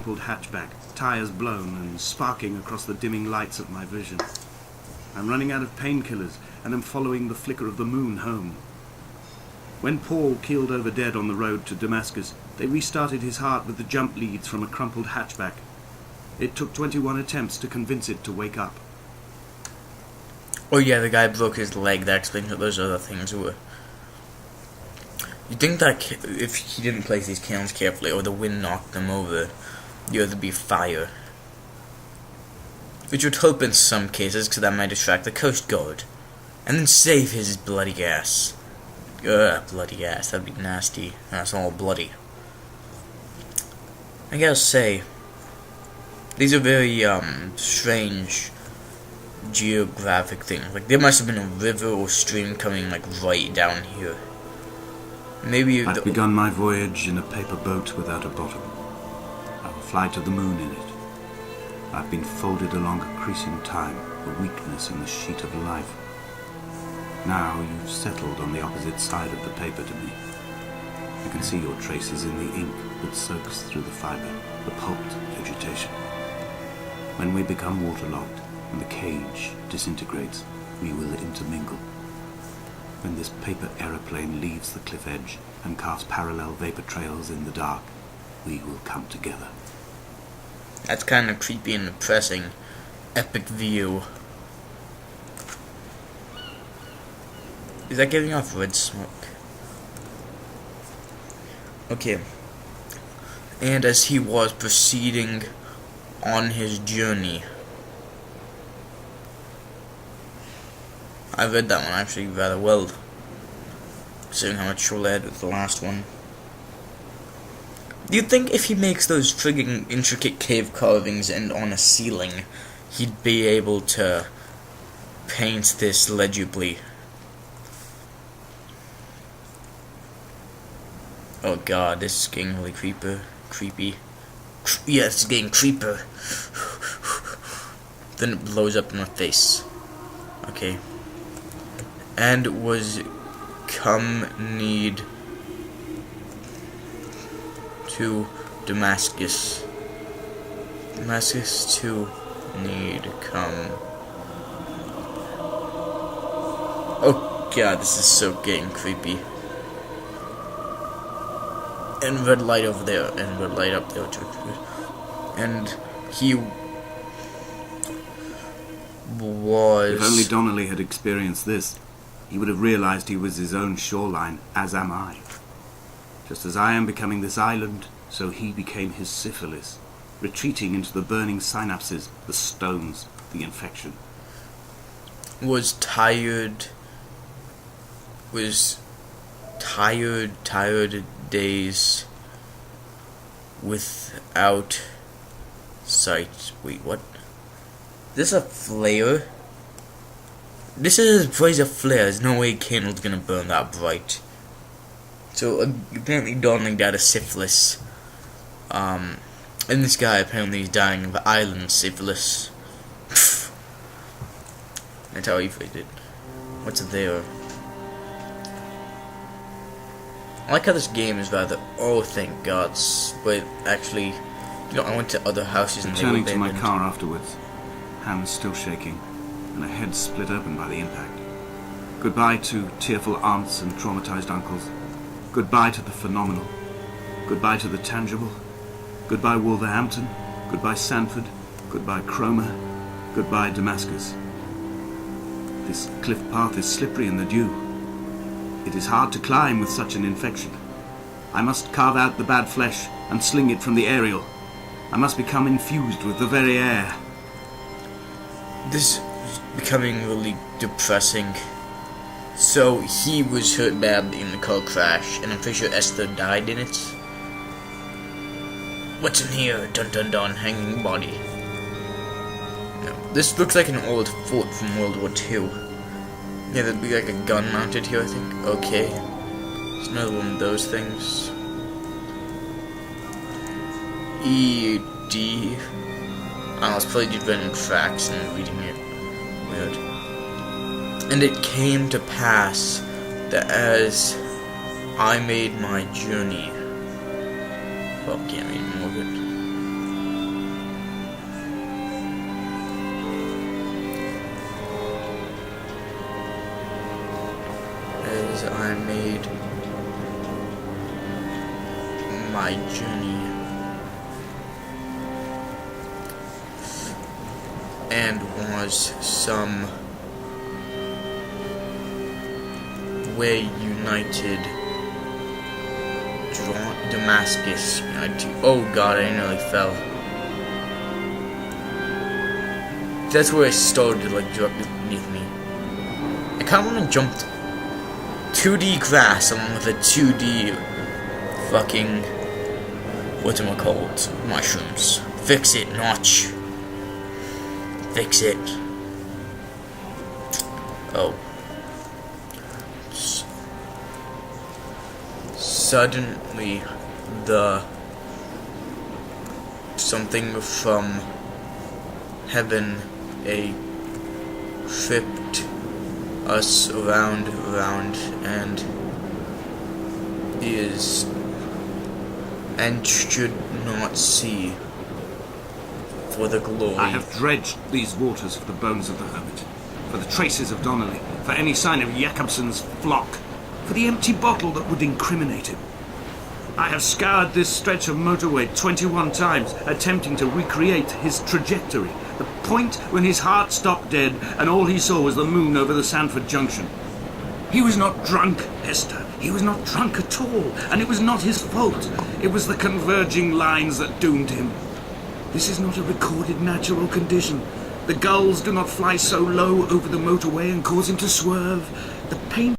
crumpled hatchback, tires blown and sparking across the dimming lights of my vision. I'm running out of painkillers and am following the flicker of the moon home. When Paul keeled over dead on the road to Damascus, they restarted his heart with the jump leads from a crumpled hatchback. It took 21 attempts to convince it to wake up. Oh yeah, the guy broke his leg. That explains what those other things were. You'd think that if he didn't place these cannons carefully, or the wind knocked them over, there'd be fire. Which would help in some cases, because that might distract the Coast Guard. And then save his bloody ass. Ugh, bloody ass. That'd be nasty. That's all bloody. I gotta say, these are very, strange geographic things. Like, there must have been a river or stream coming, like, right down here. Maybe I've begun my voyage in a paper boat without a bottom. I will fly to the moon in it. I've been folded along a crease in time, a weakness in the sheet of life. Now you've settled on the opposite side of the paper to me. I can see your traces in the ink that soaks through the fiber, the pulped vegetation. When we become waterlogged and the cage disintegrates, we will intermingle. When this paper aeroplane leaves the cliff edge and casts parallel vapor trails in the dark, we will come together. That's kind of creepy and depressing. Epic view. Is that giving off red smoke? Okay. And as he was proceeding on his journey, I read that one actually rather well, considering how much trouble I had with the last one. Do you think if he makes those frigging intricate cave carvings and on a ceiling, he'd be able to paint this legibly? Oh god, this is getting really creepy. Yeah, it's getting creeper. Then it blows up in my face. Okay. And was come need to Damascus. Damascus to need come. Oh god, this is so getting creepy. And red light over there, and red light up there too. And he was... If only Donnelly had experienced this, he would have realized he was his own shoreline, as am I. Just as I am becoming this island, so he became his syphilis, retreating into the burning synapses, the stones, the infection. Was tired days without sight. Wait, what? This a flare? This is as bright as a flare. There's no way a candle's gonna burn that bright. So apparently Donnelly died of syphilis. And this guy apparently is dying of island syphilis. That's how he phrased it. What's there? I like how this game is rather, oh thank God, but actually, you know, I went to other houses and they were Returning to my car afterwards, hands still shaking, and a head split open by the impact. Goodbye to tearful aunts and traumatized uncles. Goodbye to the phenomenal. Goodbye to the tangible. Goodbye Wolverhampton. Goodbye Sanford. Goodbye Cromer. Goodbye Damascus. This cliff path is slippery in the dew. It is hard to climb with such an infection. I must carve out the bad flesh and sling it from the aerial. I must become infused with the very air. This is becoming really depressing. So he was hurt badly in the car crash, and I'm pretty sure Esther died in it. What's in here? Dun dun dun, hanging body. No, this looks like an old fort from World War II. Yeah, there'd be like a gun mounted here, I think. Okay. It's another one of those things. E.D. I was probably just running tracks and reading it. Weird. And it came to pass that as I made my journey... Well, can't read more of it. I made my journey and was some way united. Damascus united. Oh god, I nearly fell. That's where I started, like directly beneath me. I kind of want to jump 2D grass along with a 2D fucking whatchamacallit, mushrooms. Fix it, Notch. Fix it. Oh. Suddenly, something from heaven, tripped us around, and should not see for the glory. I have dredged these waters for the bones of the hermit, for the traces of Donnelly, for any sign of Jakobsen's flock, for the empty bottle that would incriminate him. I have scoured this stretch of motorway 21 times, attempting to recreate his trajectory, the point when his heart stopped dead and all he saw was the moon over the Sanford Junction. He was not drunk, Esther. He was not drunk at all, and it was not his fault. It was the converging lines that doomed him. This is not a recorded natural condition. The gulls do not fly so low over the motorway and cause him to swerve. The pain